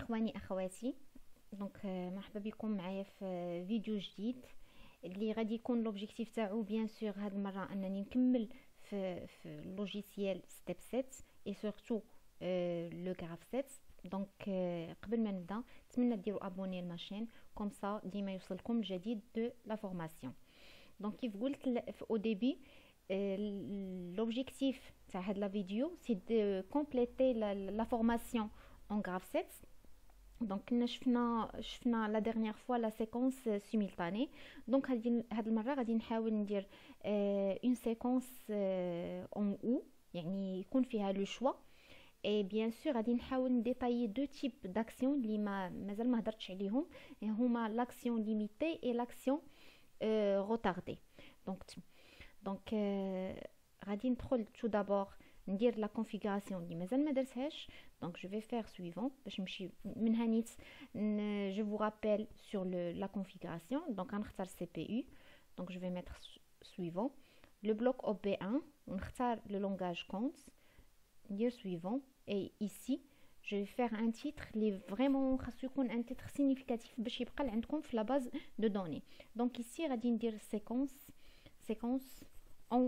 اخواني اخواتي، دونك مرحبا بكم معايا في فيديو جديد اللي غادي يكون لوبجيكتيف تاعو بيان سور هاد المره انني نكمل في اللوجيسيال ستيب 7 اي سورتو لو غراف 7. دونك قبل ما نبدا نتمنى ديروا ابوني للماشين كوم سا ديما يوصلكم الجديد دو لا فورماسيون. دونك كيف قلت او ديبي l'objectif de la vidéo c'est de compléter la formation en graph 7. Donc nous شفنا la dernière fois la séquence simultanée. Donc هاد المره غادي نحاول ندير une séquence en ou يعني يكون فيها لو شوا. et bien sûr غادي نحاول نديتايي دو تيب d'action اللي مازال ما هضرتش عليهم، هما l'action limitée et l'action retardée. donc غادي ندخل tout d'abord ندير la configuration اللي مازال ما درتهاش. donc je vais faire suivant باش نمشي من هانيت. je vous rappelle sur la configuration. donc غنختار CPU. donc je vais mettre suivant le bloc OP1 ونختار le langage Cont ندير suivant. et ici je vais faire un titre اللي vraiment خاصو يكون un titre significatif باش يبقى عندكم في la base de données. donc ici غادي ندير séquence en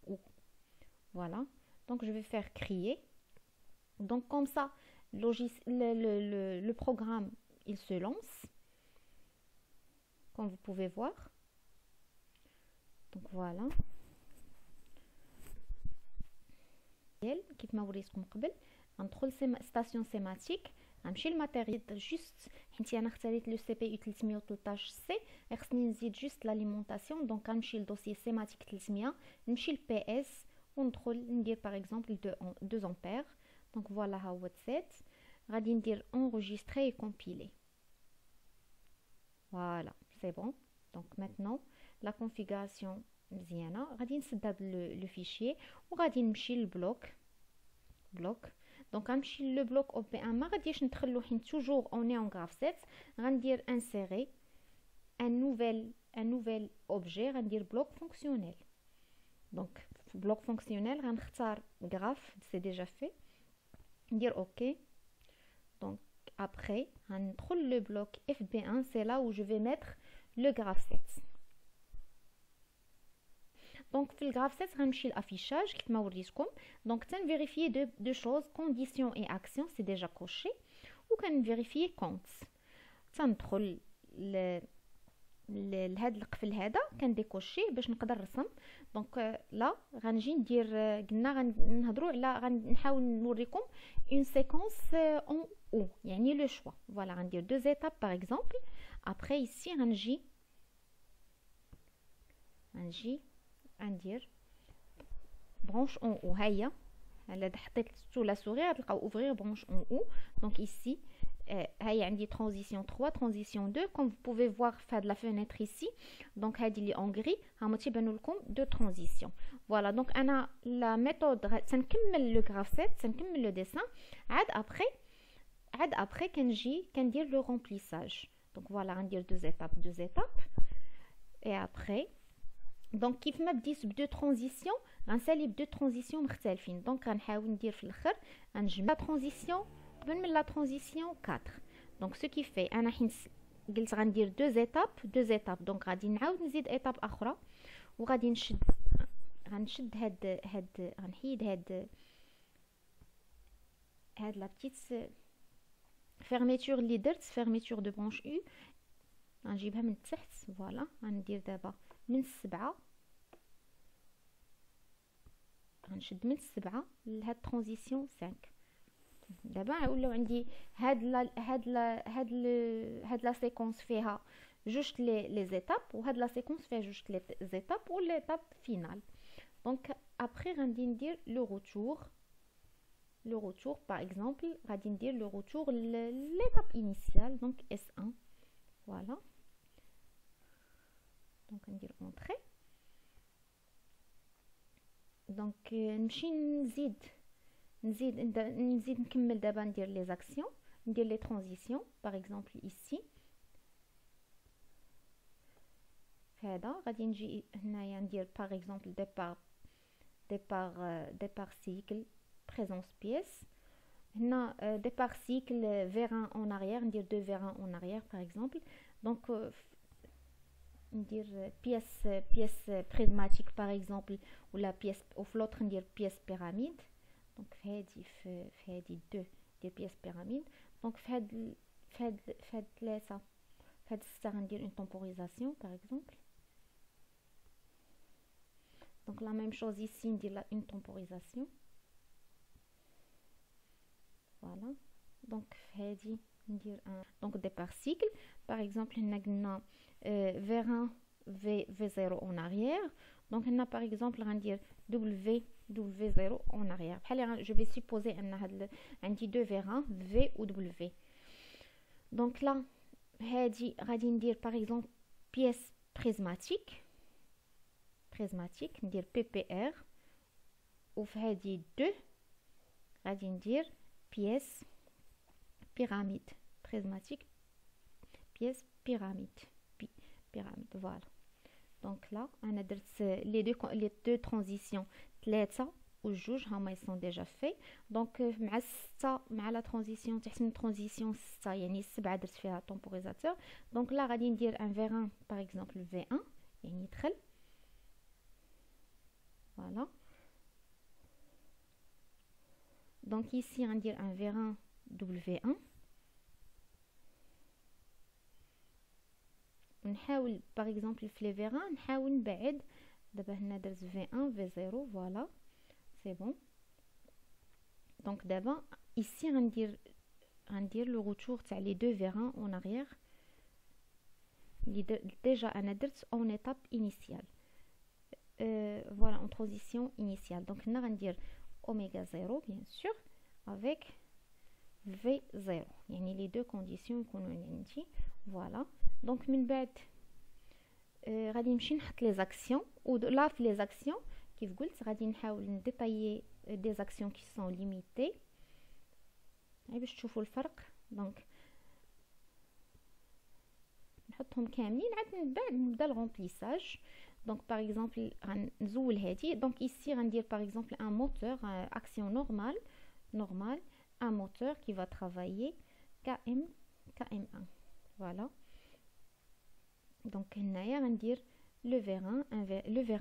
ou. Voilà, donc je vais faire créer. Donc comme ça le programme il se lance comme vous pouvez voir. donc voilà كيف ما وريتكم قبل. غندخل ستاسيون سيماتيك، غنمشي للماتيريال جوست حيت انا اختاريت لو سي بي يو 313 سي، خصني نزيد جوست لاليمونطاسيون. دونك غنمشي لدوسي سيماتيك 300، نمشي لبي اس وندخل ندير باغ اكزومبل 2 امبير. دونك فوالا ها هو تسيت. غادي ندير انغيستري كومبيلي. فوالا سي بون. دونك ماتنون لا كونفيغوراسيون مزيانه. غادي نسد هاد لو فيشيي وغادي نمشي للبلوك دونك غنمشي لو بلوك او بي 1. ما غاديش ندخلو حيت توجور اوني اون غراف 7. غندير انسيري ان نوفيل اوبجي، غندير بلوك فونكسيونيل. دونك في بلوك فونكسيونيل غنختار غراف سي ديجا في، ندير اوكي. دونك ابري غندخل لو بلوك اف بي 1 سي لا où je vais mettre le graph 7. دونك في الغراف 7 غنمشي لافيشاج كيف ما وريتكم. دونك تنفيريفيي دو شوز كونديسيون اي اكسيون سي ديجا كوشي، وكنفيريفيي كونت. تندخل لهاد القفل هذا كنديكوشيه باش نقدر نرسم. دونك لا غنجي ندير قلنا غنهضروا على غنحاول نوريكم اون سيكونس اون او يعني لو شوا. فوالا غندير 2 étapes باغ اكزومبل. ابري ici غنجي ندير برونش اون او. هيا هلا حطيت سو لا سوري غتلقاو اوفرير برونش اون او. دونك ici هيا عندي ترانزيسيون 3 ترانزيسيون 2 كوم vous pouvez voir في هاد لا فينيتر ici. دونك هادي لي اون غري هما تيبانوا لكم دو ترانزيسيون. فوالا دونك انا لا ميثود تنكمل لو غراف 7 تنكمل لو ديسان. عاد ابري كنجي كندير لو رومبليساج. دونك فوالا غندير 2 étapes اي ابري. دونك كيف ما بديت بدو ترانزيسيون غنسالي بدو ترانزيسيون مختلفين. دونك غنحاول ندير في الاخر غنجمع ترانزيسيون قبل من لا ترانزيسيون 4. دونك سو كي في انا حين قلت غندير 2 étapes دونك غادي نعاود نزيد ايطاب اخرى وغادي غنشد هاد غنحيد هاد لا بتيت فيرميتور اللي درت فيرميتور دو برونش او غنجيبها من التحت. فوالا غندير دابا من 7 غنشد من 7 لهاد ترانزيسيون 5. دابا ولاو عندي هاد لا سيكونس فيها جوج لي زيتاب وهاد لا سيكونس فيها جوج لي زيتاب وليتاب فينال. دونك ابري غادي ندير لو روتور باغ اكزومبل غادي ندير لو روتور ليتاب انيسيال دونك اس 1. فوالا دونك ندير اونطري. دونك نمشي نزيد نكمل. دابا ندير لي زاكسيون ندير لي ترانزيسيون باغ اكزومبل ici. هذا غادي نجي هنايا ندير باغ اكزومبل ديبار سيكل بريزونس بيس. هنا départ cycle vers 1 en arrière ندير 2 vers 1 en arrière par exemple. Donc ندير pièce prismatique par exemple ولا pièce وفي l'autre ندير pièce pyramide. دونك في هذه دو ديال بياس بيراميد. دونك في هاد ثلاثه في هاد السته غندير اون تمبوريزاسيون باغ اكزومبل. دونك لا ميم شوز ايسي ندير اون تمبوريزاسيون فوالا. دونك في هادي ندير ان دونك ديبار سيكل باغ اكزومبل هنا قلنا فيغ 1 في 0 اون اريير. دونك هنا باغ اكزومبل غندير W0 en arrière. Je vais supposer ان هاد عندي 2 vers 1 V و W. Donc là هادي غادي ندير باغ اكزومبل بيس بريزماتيك ندير PPR. وفي هادي 2 غادي ندير بيس بيراميد بريزماتيك بيس بيراميد فوالا. دونك لا انا درت لي دو ترانزيسيون 3 و جوج هما يسون ديجا في. دونك مع 6 مع لا ترانزيسيون تحت من ترانزيسيون 6 يعني 7 درت فيها طومبوريزاتور. دونك لا غادي ندير ان فيغ 1 باغ اكزومبل في 1 يعني يدخل فوالا. دونك ici غندير ان فيغ 1 W1 نحاول باغ اكزومبل في لي فيغ نحاول نبعد. دابا هنا درت في 1 في 0 فوالا سي بون. دونك دابا ايسي غندير لو روتور تاع لي دو فيغ اون اريير اللي ديجا انا درت اون ايتاب انيسيال فوالا اون ترانزيسيون انيسيال. دونك هنا غندير اوميغا 0 بيان سور افيك في 0 يعني لي دو كونديسيون يكونوا عندي فوالا. دونك من بعد غادي نمشي نحط لي زاكسيون. ولا في لي زاكسيون كيف قلت غادي نحاول نديطايي دي زاكسيون كي سون ليميتي باش تشوفوا الفرق. دونك نحطهم كاملين عاد من بعد نبدا الغومبليساج. دونك باغ اكزومبل غنزول هادي. دونك ايسي غندير باغ اكزومبل ان موتور اكسيون نورمال un moteur qui va travailler KM1 voilà. Donc هنايا غندير le vers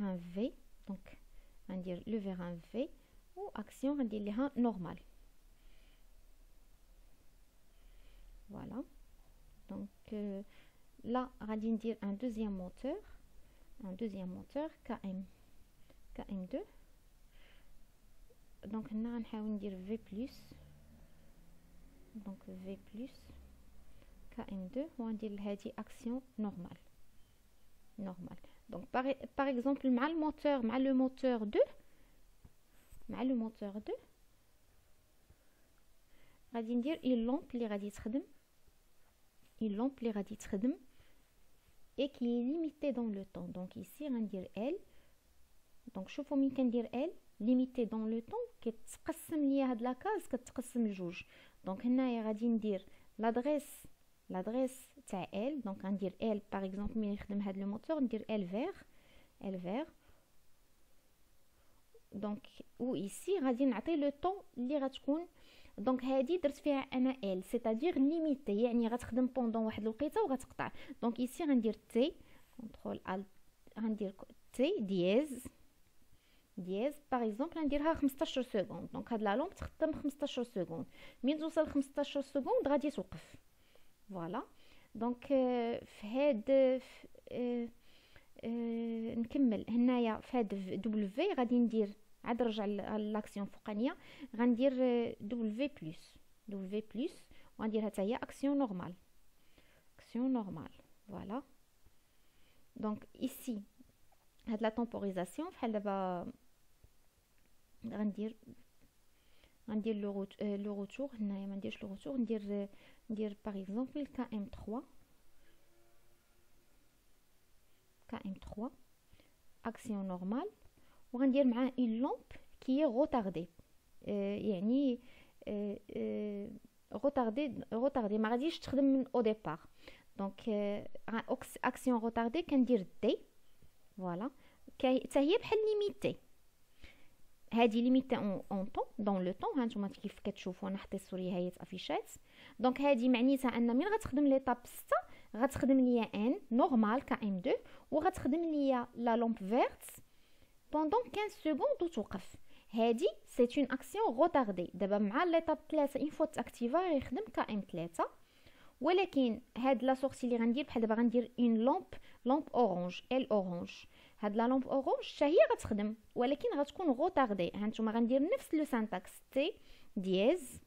1 V. donc غندير le vers 1 V و action غندير ليها normal voilà. donc là غادي ندير un deuxième moteur KM2. donc هنا غنحاول ندير V plus donc V plus KM2 وغندير لهادي action normal. donc par exemple مع le moteur 2 غادي ندير une lampe اللي غادي تخدم et qui est limitée dans le temps. donc ici غندير L. donc شوفوا مين كندير L limité dans le temps كتقسم ليا هاد لاكاز كتقسم لجوج. دونك هنايا غادي ندير لادريس تاع L. دونك غندير L باغ اكزومبل ملي نخدم هاد لو موتور ندير L فيغ دونك و ايسي غادي نعطي لو طون اللي غتكون. دونك هادي درت فيها انا L سيتادير ليميتي يعني غتخدم بوندون واحد الوقيته وغتقطع. دونك ايسي غندير تي كونترول الت غندير تي دياز باغ اكزومبل غنديرها 15 سكوند. دونك هاد لا لومب تخدم 15 سكوند مين توصل 15 سكوند غادي توقف فوالا. دونك في هاد نكمل هنايا في هاد W غادي ندير عاد نرجع لاكسيون فوقانيه غندير W بلس وغنديرها حتى هي اكسيون نورمال فوالا. دونك ايسي هاد لا طومبوريزاسيون بحال دابا غندير لو روتور. هنايا ما نديرش لو روتور ندير باغ اكزومبل KM3 اكسيون نورمال وغندير معاه اون لامب كي غوتاردي يعني غوتاردي ما غاديش تخدم من او ديبار. دونك اكسيون غوتاردي كندير دي فوالا حتى هي بحال ليميتي. هادي ليميتي اون طون دون لو طون. هانتوما كيف كتشوفوا انا حطيت سوري هيئه افيشات. دونك هادي معنيتها ان من غتخدم ليطاب 6 غتخدم ليا ان نورمال كا ام 2 وغتخدم ليا لا لامب فيرت بوندون 15 سكوند وتوقف. هادي سي اون اكسيون روتاردي. دابا مع ليطاب 3 اون فوا تاكتيفا غيخدم كا ام 3. ولكن هاد لا سورتي اللي غندير بحال دابا غندير اون لامب اورانج ال اورانج. هاد لا لامب اورانج حتى هي غتخدم ولكن غتكون غوطاردي. هانتوما غندير نفس لو سانتاكس تي دياز.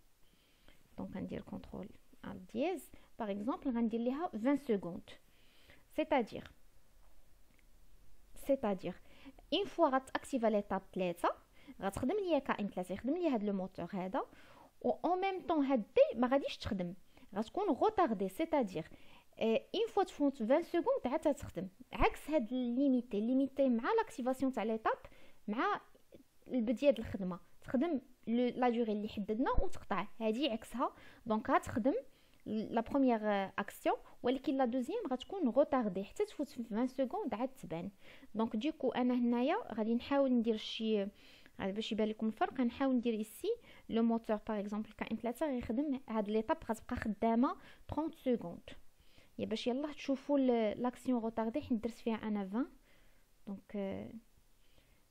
دونك غندير كونترول ال دياز باغ اكزومبل غندير ليها 20 سكوند. سيتادير اون فوا غتاكتيفا ليطاب 3 غتخدم ليا كا ام 3 يخدم ليا هاد لو موتور هذا و اون ميم طون هاد دي ما غاديش تخدم غتكون غوطاردي. سيتادير اون فوا تفوت 20 سكوند عاد تخدم. عكس هاد ليميتي مع لاكتيفاسيون تاع ليطاب مع البدايه ديال الخدمه تخدم لا دوري اللي حددنا وتقطع. هادي عكسها. دونك غتخدم لا بروميير اكسيون ولكن لا دوزيام غتكون غوطاردي حتى تفوت 20 سكوند عاد تبان. دونك ديكو انا هنايا غادي نحاول ندير شي باش يبان لكم الفرق. غنحاول ندير ايسي لو موتور باغ اكزومبل كا ام 3 غيخدم هاد ليطاب غتبقى خدامه 30 سكوند. يا باش يلاه تشوفوا لاكسيون روتاردي حيت درت فيها انا 20. دونك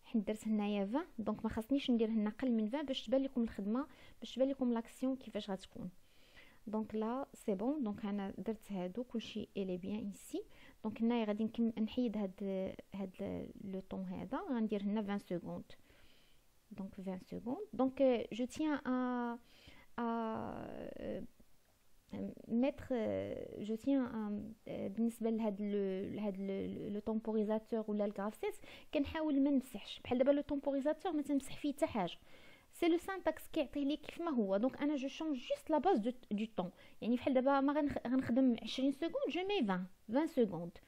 حيت درت هنايا 20 دونك ما خاصنيش ندير هنا اقل من 20 باش تبان لكم الخدمه باش تبان لكم لاكسيون كيفاش غتكون. دونك لا سي بون. دونك انا درت هادو كلشي الي بيان ايسي. دونك هنايا غادي نحيد هاد لو طون هذا غندير هنا 20 سكوند. Donc 20 secondes. Donc je tiens à mettre je tiens à بالنسبه لهاد لو طومبوريزاتور ولا الغرافسيت كنحاول ما نمسحش بحال دابا لو طومبوريزاتور ما تنمسح فيه حتى حاجه. سي لو سانتاكس كيعطيه لي كيف ما هو. دونك انا جو شونج جوست لا باز دو طون. يعني بحال دابا ما غنخدم 20 سكوند جو مي 20 سكوند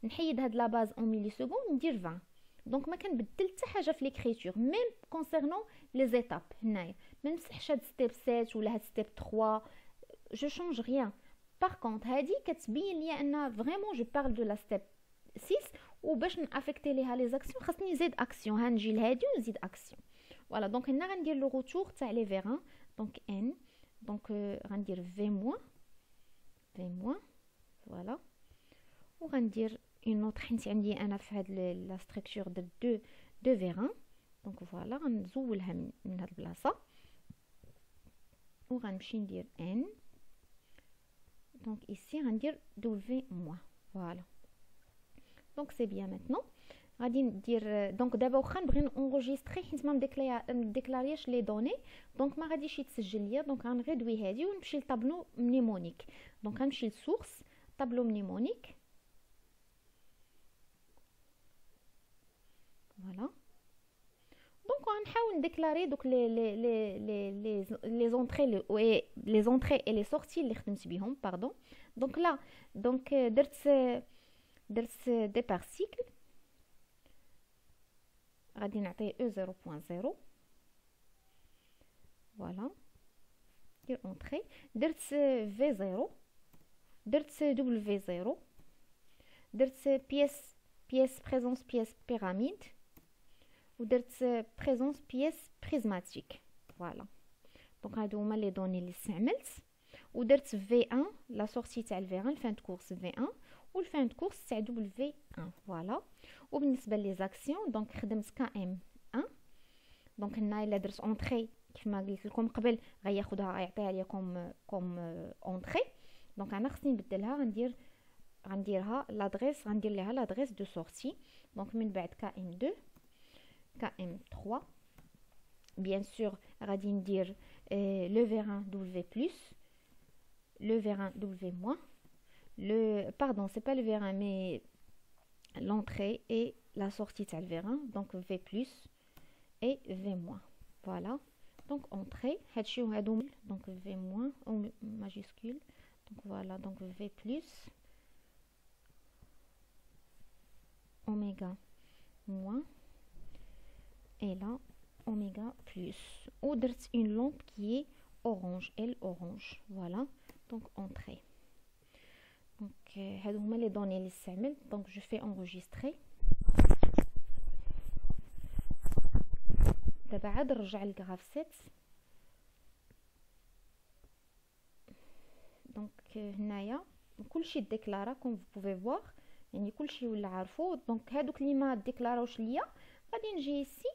نحيد هاد لا باز اون ميلي سكوند ندير 20. دونك ما كنبدل حتى حاجه في ليكريتور ميم كونسيرنون لي زيتاب. هنايا ما نمسحش هاد ستيب 7 ولا هاد ستيب 3 جو شونج ريان. باغ كونط هادي كتبين ليا ان فريمون جو بارل دو لا ستيب 6 وباش نافيكتي ليها لي زاكسيون خاصني نزيد اكسيون. هنجي لهادي ونزيد اكسيون. فوالا دونك هنا غندير لو روتور تاع لي فيران. دونك ان دونك غندير في موان فوالا وغندير اون اوتر حيت عندي انا في هاد لا ستركتور دو فيران. دونك فوالا غنزولها من هاد البلاصه وغنمشي ندير ان. دونك ايسي غندير دبليو موان. فوالا دونك سي بيان. ماتنون غادي ندير دونك دابا واخا نبغي نونجستري حيت ما مديكلارياش لي دوني دونك ما غاديش يتسجل ليا. دونك غنغيدوي هادي ونمشي لطابلو منيمونيك. دونك غنمشي لسورس طابلو منيمونيك. فوالا دونك غنحاول نديكلاري دوك لي زونطري لي زونطري اي لي سورتي اللي خدمت بهم باردون. دونك لا دونك درت دي بارتيكل غادي نعطي او 0.0. فوالا دير اونطري درت في 0 درت دبليو 0 درت بيس بريزونس بيس بيراميد ودرت بريزونس بيس بريزماتيك. فوالا دونك هادو هما لي دوني اللي استعملت. ودرت في 1 لا سورتي تاع الفي 1 الفان دو كورس في 1 والفان دو كورس تاع دبل في 1. فوالا وبالنسبه لي زاكسيون دونك خدمت كا ام 1. دونك هنا الا درت اونطري كيف ما قلت لكم قبل غياخذها غيعطيها ليا كوم اونطري. دونك انا خصني نبدلها غنديرها لادريس غندير ليها لادريس دو سورتي. دونك من بعد كا ام 2 كا ام 3 بيان سور غادي ندير لو فيران دبليو بلس le vérin W moins, pardon, c'est pas le vérin, mais l'entrée et la sortie de le vérin, donc V plus et V moins. Voilà, donc entrée, donc V moins en majuscule, donc voilà, donc V plus, oméga moins, et là, oméga plus. Ou une lampe qui est orange, elle orange, voilà. Donc entrée. Donc هادو هما لي دوني اللي استعملت. دونك جو في انغيستري. دابا عاد نرجع للغراف 7. دونك هنايا كلشي ديكلارا كوم بوفي فوار، يعني كلشي ولا عارفو. دونك هادوك اللي ما ديكلاراوش ليا غادي نجي يسي،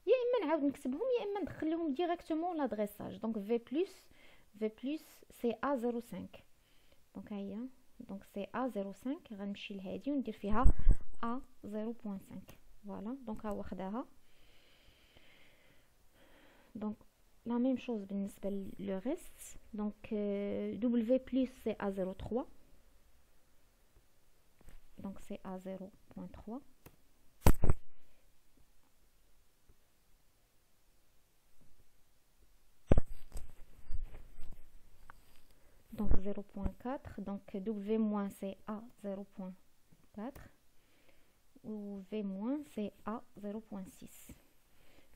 يا اما نعاود نكتبهم يا اما ندخل لهم ديريكتومون لادريساج. دونك في بلس سي ا 05. دونك ها هي، دونك سي ا 05 غنمشي لهادي وندير فيها ا 0.5. فوالا دونك ها هو خداها. دونك لا ميم شوز بالنسبه لو ريست. دونك دبليو بلس سي ا 03. دونك سي ا 0.3. donc 0.4. donc W moins c'est A 0.4 ou V moins c'est A 0.6.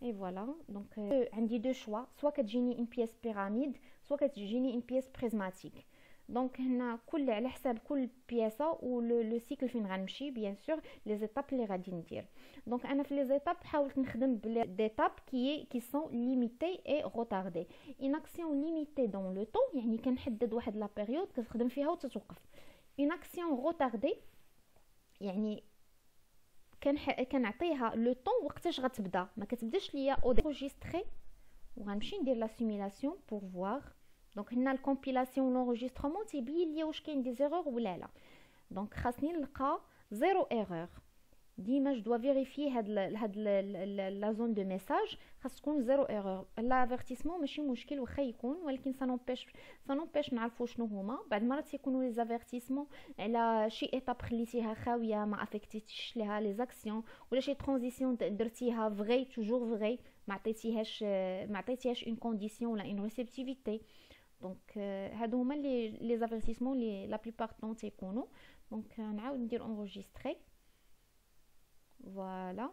et voilà. donc عندي deux choix, soit كتجيني une pièce pyramide soit كتجيني une pièce prismatique. دونك هنا كل على حساب كل بياسه و لو سيكل فين غنمشي بيان سور لي زيتاب اللي غادي ندير. دونك انا في لي زيتاب حاولت نخدم ديتاب كي سون ليميتي اي روتاردي. اون اكسيون ليميتي دون لو طون يعني كنحدد واحد لا بيريود كتخدم فيها وتتوقف. اون اكسيون روتاردي يعني كنعطيها لو طون وقتاش غتبدا، ما كتبداش ليا او انريجستري وغنمشي ندير لا سيمولاسيون بور فوار. دونك هنا الكومبيلاسيون لونجسترومون تيبين ليا واش كاين دي زيرور ولا لا. دونك خاصني نلقى زيرو ايرور. ديما جو دوا فيريفي هاد لا زون دو ميساج خاص تكون زيرو ايرور. لافيرتيسمون ماشي مشكل واخا يكون، ولكن سانوبيش نعرفوا شنو هما. بعض المرات يكونوا لي زافيرتيسمون على شي ايتاب خليتيها خاويه ما افيكتيتيش ليها لي زاكسيون، ولا شي ترانزيسيون درتيها فغي توجور فغي ما عطيتيهاش اون كونديسيون ولا اون ريسبتيفيتي. دونك هادو هما لي زافيرتيسمون لي لا بلوبار طون تيكونوا. دونك نعاود ندير انريجستري. فوالا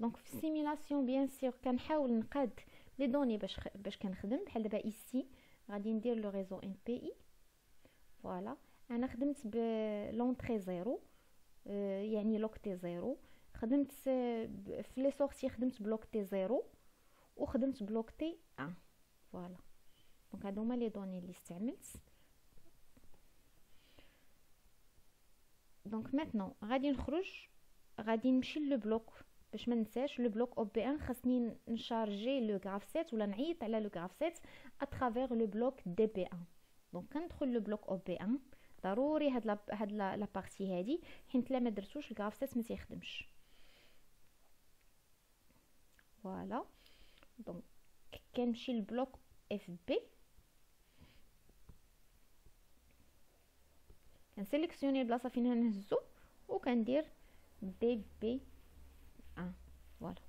دونك في السيميلاسيون بيان سور كنحاول نقاد لي دوني باش كنخدم. بحال دابا ايسي غادي ندير لو ريزو ان بي اي. فوالا انا خدمت بلونطري زيرو يعني لوكتي زيرو. خدمت في لي سورتي خدمت بلوكتي زيرو وخدمت بلوكتي 1. فوالا دونك هادو هما لي دوني اللي استعملت. دونك ماتنون غادي نخرج، غادي نمشي لو بلوك باش ما ننساش لو بلوك او بي 1. خاصني نشارجي لو غراف 7 ولا نعيط على لو غراف 7 اترافير لو بلوك دي بي 1. دونك كندخل لو بلوك او بي 1 ضروري هاد لا بارتي هادي، حيت لا ما درتوش الغراف 7 ما تيخدمش. فوالا دونك كنمشي للبلوك اف بي، كنسيليكسيوني البلاصه فين نهزو وكندير دي بي 1. فوالا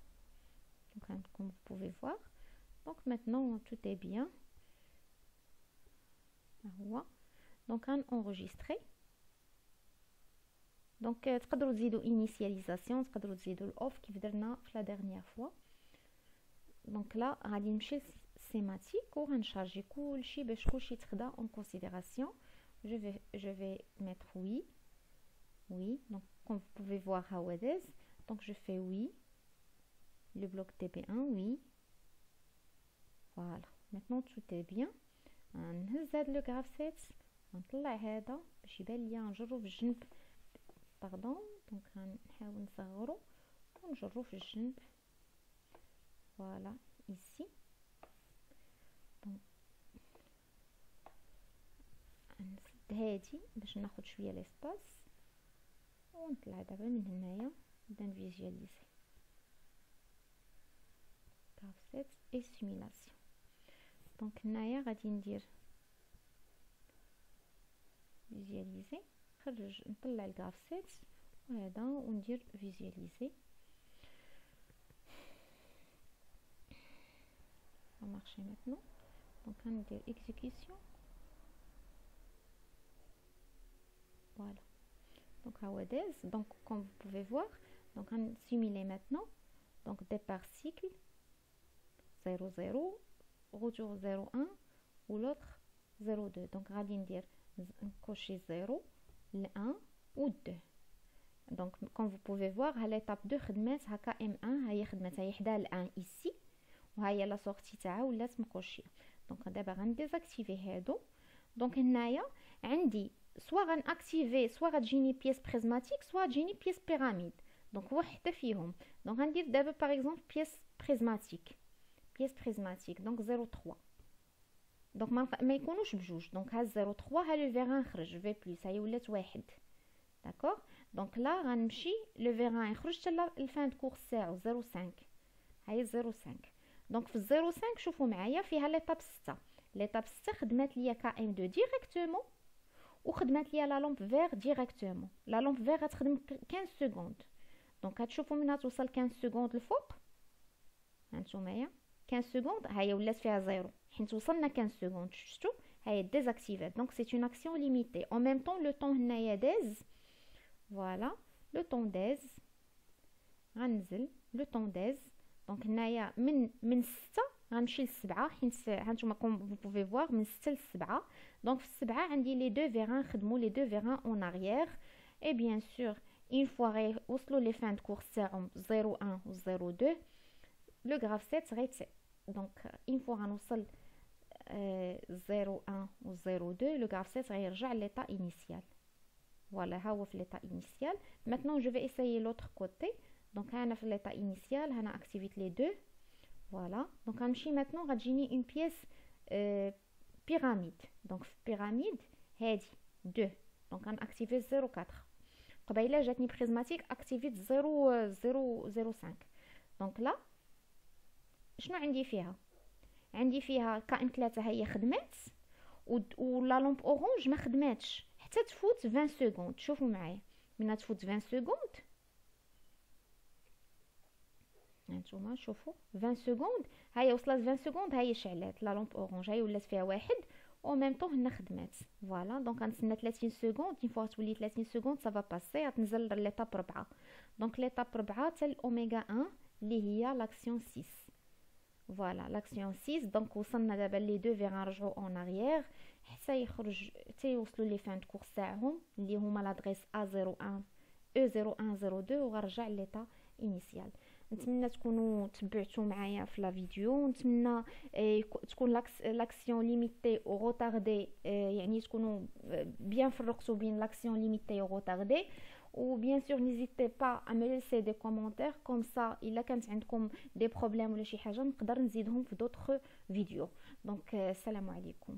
دونك كوم بوفي فوار. دونك ماتنون تو اي بيان. ها هو دونك انريجستري. دونك تقدروا تزيدوا انيسياليزاسيون، تقدروا تزيدوا الاوف كيف درنا في لا ديرنيير فوا. دونك لا غادي نمشي سيماتيك وغنشارجي كلشي باش كلشي تخدا اون كونسيديراسيون. je vais mettre oui. Donc comme vous pouvez voir how it is. Donc je fais oui. Le bloc DB1 oui. Voilà. Maintenant tout est bien. نهز هاد لو غراف 7 نطلع هذا باش يبان ليا نجرو في الجنب. باردون دونك غنحاول نصغرو ونجرو في الجنب. فوالا ici. دونك نسد هادي باش ناخد شويه ليسباس ونطلع دابا من هنايا نبدا نفيزياليزي غراف 7 اي سيميلاسيون. دونك هنايا غادي ندير فيزياليزي، نخرج نطلع الغراف 7 وهذا وندير فيزياليزي. ça marche maintenant. donc غندير exécution. voilà donc how it is. donc comme vous pouvez voir donc on simuler maintenant. donc départ cycle 0 0 retour 0 1 ou l'autre 0 2. donc غادي ندير نكوشي 0 ل 1 و 2. دونك كوم فو بوفي فوار ها ليطاب 2 خدمات هكا ام 1 ها هي خدمات ها هي حدا ل 1 ايسي وها هي لا سورتي تاعها ولات مكوشيه. دونك دابا غنديزاكتيفي هادو. دونك هنايا عندي سوا غنأكتيفي سوا غتجيني بيس بريزماتيك سوا تجيني بيس بيراميد. دونك وحده فيهم. دونك غندير دابا باغ اكزومبل بيس بريزماتيك دونك 0.3. دونك ما يكونوش بجوج. دونك ها 0.3 ها لو فيغان خرج في بلس هي ولات واحد. داكوغ. دونك لا غنمشي لو فيغان يخرج حتى الفان دو كورس تاعو 0.5 هاي 0.5. دونك في 0.5 شوفوا معايا فيها ليطاب 6. ليطاب 6 خدمات ليا كا ام 2 ديريكتومون وخدمات ليا لا لامب فير ديريكتومون. لا لامب فير غتخدم 15 سكوند. دونك غتشوفوا منها توصل 15 سكوند الفوق. هانتومايا 15 سكوند هاهي ولات فيها 0 حيت وصلنا 15 سكوند. شفتوا هاهي ديزاكتيفات. دونك سي اون اكسيون ليميتي اون ميم طون لو طون هنايا داز. فوالا لو طون داز غنزل لو طون داز. دونك هنايا من 6 غنمشي ل 7 حيت هانتوما كوم فو بوفي فوار من 6 ل 7. دونك في 7 عندي لي دو فيغان خدموا لي دو فيغان اون اريير. اي بيان سور اون فوا وصلوا لي فان دو كورس تاعهم 0.1 و 0.2 لو غراف 7 غيتسي. دونك اون فوا غنوصل 0.1 و 0.2 لو غراف 7 غيرجع ليطا انيسيال. فوالا ها هو في ليطا انيسيال. ماتنون جو في اسايي لوتر كوتي. دونك انا في ليطا انيسيال هنا اكتيفيت لي دو. فوالا دونك غنمشي ماتنون غتجيني اون بيس بيراميد. دونك في بيراميد هادي 2. دونك غنأكتيفي 0.4. قبيله جاتني بريزماتيك اكتيفيت 0.005. دونك لا شنو عندي فيها؟ عندي فيها كائن 3 هي خدمات ولا لومب اورانج ما خدماتش حتى تفوت 20 سكوند. شوفوا معايا من تفوت 20 سكوند هانتوما شوفوا 20 سكوند هاهي وصلت 20 سكوند هاهي شعلات لا لومب اورانج هاهي ولات فيها واحد او ميم طون هنا خدمات. فوالا دونك غنتسنى 30 سكوند. اون فوا تولي 30 سكوند صافا باسي غتنزل ليطاب 4. دونك ليطاب 4 حتى الاوميغا 1 اللي هي لاكسيون 6. فوالا لاكسيون 6. دونك وصلنا دابا لي دو فيغان رجعوا اون اريير حتى يخرج حتى يوصلوا لي فان دو كورس تاعهم اللي هما لادريس A01 E0102 وغنرجع ليطا انيسيال. نتمنى تكونوا تبعتوا معايا في لا فيديو. نتمنى تكون لاكسيون ليميتي او روتاردي يعني تكونوا بيان فرقتوا بين لاكسيون ليميتي او روتاردي. و bien sûr n'hésitez pas à me laisser des commentaires comme ça الا كانت عندكم des problèmes ولا شي حاجه نقدر نزيدهم في d'autres vidéos. donc السلام عليكم.